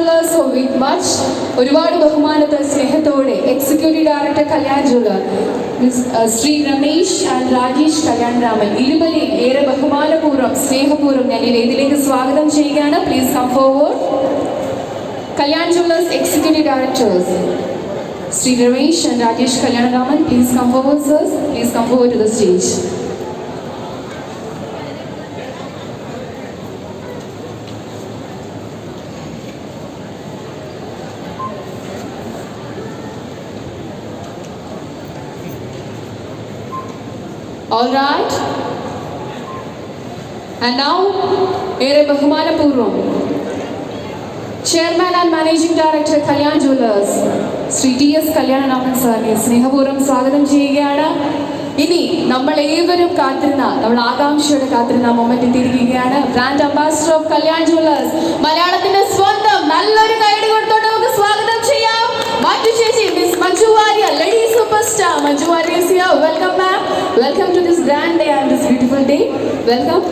Jewellers with much ഒരുപാട് ബഹുമാനത്തോടെ സ്നേഹത്തോടെ executive director Kalyan jeweller Shri Ramesh and Rajesh Kalyanraman ഇരുവരെയും ഏറെ ബഹുമാനപൂർവ്വം സ്നേഹപൂർവ്വം ഞാൻ ഈ വേദിയിലേക്ക് സ്വാഗതം ചെയ്യുകയാണ്. Please come forward. Kalyan jewellers executive directors Sri Ramesh and Rajesh Kalyanaraman, please come forward, sirs. Please come forward to the stage. All right. And now, Ere Bahumana Purvam, Chairman and Managing Director Kalyan Jewellers, Sri T.S. Kalyanaraman sir, സ്നേഹപൂർവ്വം സ്വാഗതം ചെയ്യുകയാണ്. ഇനി നമ്മൾ ഏവരും കാത്തിരുന്ന നമ്മൾ ആകാംക്ഷയോടെ കാത്തിരുന്ന മൊമെന്റ് എത്തിയിരിക്കുകയാണ്. Brand ambassador of Kalyan jewellers, മലയാളത്തിന്റെ സ്വന്തം, നല്ലൊരു കൈയടി കൊടുത്തോണ്ട് നമുക്ക് സ്വാഗതം ചെയ്യാം. മഞ്ജു ചേച്ചി, miss Manju Warrier, lady super star Manju Warrier is here. Welcome ma'am. Welcome to this grand day and this beautiful day. Welcome.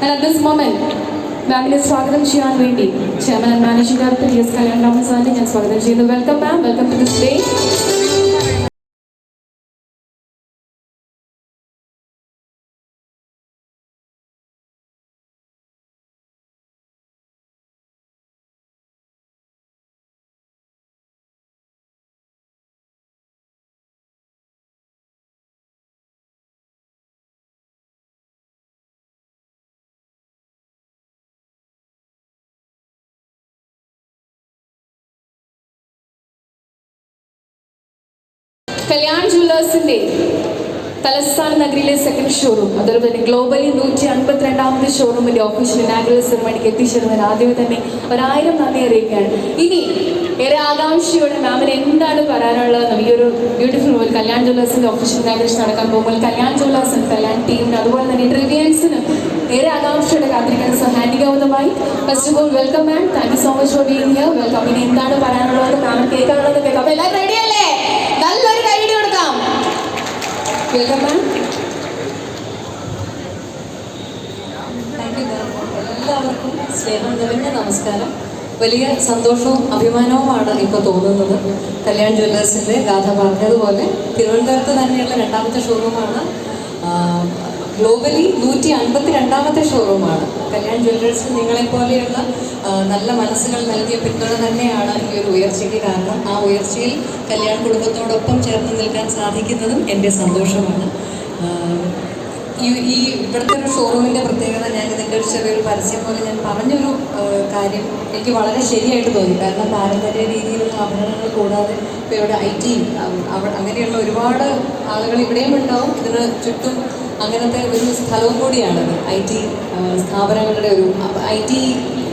And at this moment മാമിനെ സ്വാഗതം ചെയ്യാൻ വേണ്ടി chairman and managing director T S. Kalyanaraman സാറിനെ ഞാൻ സ്വാഗതം ചെയ്യുന്നു. Welcome ma'am, welcome to this day. Kalyan ജുവലേഴ്സിൻ്റെ തലസ്ഥാന നഗരിയിലെ സെക്കൻഡ് ഷോറൂം, അതുപോലെ തന്നെ ഗ്ലോബലി 152ാമത്തെ ഷോറൂമിൻ്റെ ഒഫീഷ്യൽ ഇനാഗുറൽ സെറമണിക്ക് എത്തിച്ചേർന്നതിന് ആദ്യമേ തന്നെ 1000 നന്ദി അറിയിക്കുകയാണ്. ഇനി ഏറെ ആകാംക്ഷയോടെ മാമിന് എന്താണ് പറയാനുള്ളത്? ഈ ഒരു ബ്യൂട്ടിഫുൾ വേൾഡ് കല്യാൺ ജുവലേഴ്സിൻ്റെ ഒഫീഷ്യൽ ഇനാഗുറേഷൻ നടക്കാൻ പോകുമ്പോൾ കല്യാൺ ജുവലേഴ്സിന്, കല്യാൺ ടീമിന്, അതുപോലെ തന്നെ ട്രിവിയൻസിന് ഏറെ ആകാംക്ഷയോടെ കാത്തിരിക്കുന്ന സോ ഹാൻഡി ഗൗതമായി. First of all welcome ma'am, thank you so much for being here. Welcome. ഇനി എന്താണ് പറയാനുള്ളത് മാം കേൾക്കാനുള്ളത് കേൾക്കാം. അപ്പോൾ എല്ലാവരും റെഡിയല്ലേ? നല്ലൊരു കൈയ്യടി കൊടുക്കാം. Welcome ma'am. Thank you ma'am. എല്ലാവർക്കും സ്നേഹം നിറഞ്ഞ നമസ്കാരം. വലിയ സന്തോഷവും അഭിമാനവുമാണ് ഇപ്പോൾ തോന്നുന്നത്. കല്യാൺ ജ്വല്ലേഴ്സിൻ്റെ ഗാഥ പറഞ്ഞതുപോലെ തിരുവനന്തപുരത്ത് തന്നെയുള്ള 2ാമത്തെ ഷോറൂമാണ്. ഗ്ലോബലി 152ാമത്തെ ഷോറൂമാണ്. കല്യാൺ ജ്വല്ലേഴ്സിന് നിങ്ങളെപ്പോലെയുള്ള നല്ല മനസ്സുകൾ നൽകിയ പിന്തുണ തന്നെയാണ് ഈ ഒരു ഉയർച്ചയ്ക്ക് കാരണം. ആ ഉയർച്ചയിൽ കല്യാൺ കുടുംബത്തോടൊപ്പം ചേർന്ന് നിൽക്കാൻ സാധിക്കുന്നതും എൻ്റെ സന്തോഷമാണ്. ഈ ഇവിടുത്തെ ഒരു ഷോറൂമിൻ്റെ പ്രത്യേകത, ഞാൻ ഇതിൻ്റെ ഒരു ചെറിയൊരു പരസ്യം പോലെ ഞാൻ പറഞ്ഞൊരു കാര്യം എനിക്ക് വളരെ ശരിയായിട്ട് തോന്നി. കാരണം പാരമ്പര്യ രീതിയിലുള്ള ആഭരണങ്ങൾ കൂടാതെ ഇപ്പോൾ ഇവിടെ IT അങ്ങനെയുള്ള ഒരുപാട് ആളുകൾ ഇവിടെയും ഉണ്ടാവും. ഇതിന് ചുറ്റും അങ്ങനത്തെ ഒരു സ്ഥലവും കൂടിയാണത്. IT സ്ഥാപനങ്ങളുടെ ഒരു IT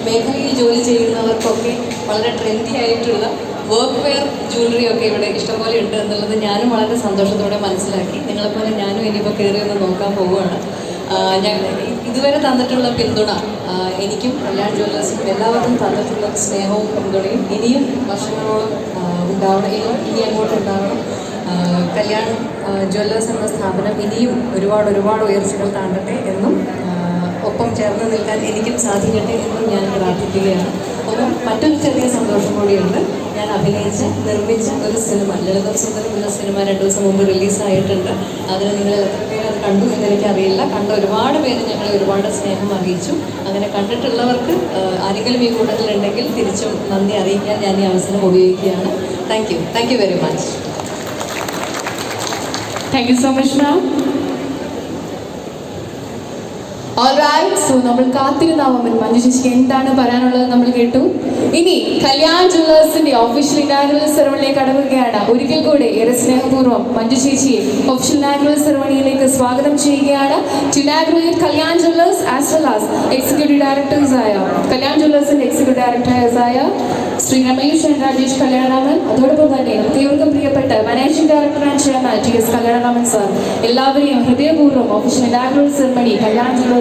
മേഖലയിൽ ജോലി ചെയ്യുന്നവർക്കൊക്കെ വളരെ ട്രെൻഡി ആയിട്ടുള്ള വർക്ക് വെയർ ജ്വല്ലറി ഒക്കെ ഇവിടെ ഇഷ്ടംപോലെ ഉണ്ട് എന്നുള്ളത് ഞാനും വളരെ സന്തോഷത്തോടെ മനസ്സിലാക്കി. നിങ്ങളെപ്പോലെ ഞാനും ഇനിയിപ്പോൾ കയറി ഒന്ന് നോക്കാൻ പോവുകയാണ്. ഞാൻ ഇതുവരെ തന്നിട്ടുള്ള പിന്തുണ, എനിക്കും കല്യാൺ ജ്വല്ലേഴ്സിനും എല്ലാവർക്കും തന്നിട്ടുള്ള സ്നേഹവും പിന്തുണയും ഇനിയും വർഷങ്ങളോളം ഉണ്ടാവണം, ഇനി അങ്ങോട്ട് ഉണ്ടാവണം. കല്യാൺ ജ്വല്ലേഴ്സ് എന്ന സ്ഥാപനം ഇനിയും ഒരുപാട് ഉയർച്ചകൾ താണ്ടട്ടെ എന്നും ഒപ്പം ചേർന്ന് നിൽക്കാൻ എനിക്കും സാധിക്കട്ടെ എന്നും ഞാൻ പ്രാർത്ഥിക്കുകയാണ്. ഒപ്പം മറ്റൊരു ചെറിയ സന്തോഷം കൂടിയുണ്ട്. ഞാൻ നിർമ്മിച്ച ഒരു സിനിമ, ലളിതം സുന്ദരം എന്ന സിനിമ 2 ദിവസം മുമ്പ് റിലീസായിട്ടുണ്ട്. അതിന് നിങ്ങൾ എത്ര പേര് അത് കണ്ടു എന്നെനിക്കറിയില്ല. കണ്ട ഒരുപാട് പേര് ഞങ്ങളെ ഒരുപാട് സ്നേഹം അറിയിച്ചു. അങ്ങനെ കണ്ടിട്ടുള്ളവർക്ക് ആരെങ്കിലും ഈ കൂട്ടത്തിലുണ്ടെങ്കിൽ തിരിച്ചും നന്ദി അറിയിക്കാൻ ഞാൻ ഈ അവസരം ഉപയോഗിക്കുകയാണ്. Thank you very much. Thank you so much ma'am. Alright, so നമ്മൾ കാത്തിരുന്ന മൊമെന്റ് മഞ്ജു ചേച്ചിക്ക് എന്താണ് പറയാനുള്ളത് നമ്മൾ കേട്ടു. ഇനി കല്യാൺ ജുവലേഴ്സിന്റെ ഒഫീഷ്യൽ ഇനാഗുറൽ സെറമണിയിലേക്ക് കടക്കുകയാണ്. ഒരിക്കൽ കൂടെ ഏറെ സ്നേഹപൂർവ്വം മഞ്ജു ചേച്ചിയെ ഒഫീഷ്യൽ ഇനാഗുറൽ സെറമണിയിലേക്ക് സ്വാഗതം ചെയ്യുകയാണ്. To inaugurate Kalyan jewellers as well as executive ഡയറക്ടേഴ്സായ കല്യാൺ ജുവലേഴ്സിന്റെ എക്സിക്യൂട്ടീവ് ഡയറക്ടേഴ്സായ ശ്രീ രമേശ് ആൻഡ് രാജേഷ് കല്യാണരാമൻ, അതോടൊപ്പം തന്നെ ഏവർക്കും പ്രിയപ്പെട്ട managing director and chairman T S. Kalyanaraman sir, എല്ലാവരെയും ഹൃദയപൂർവ്വം official inaugural ceremony Kalyan jewellers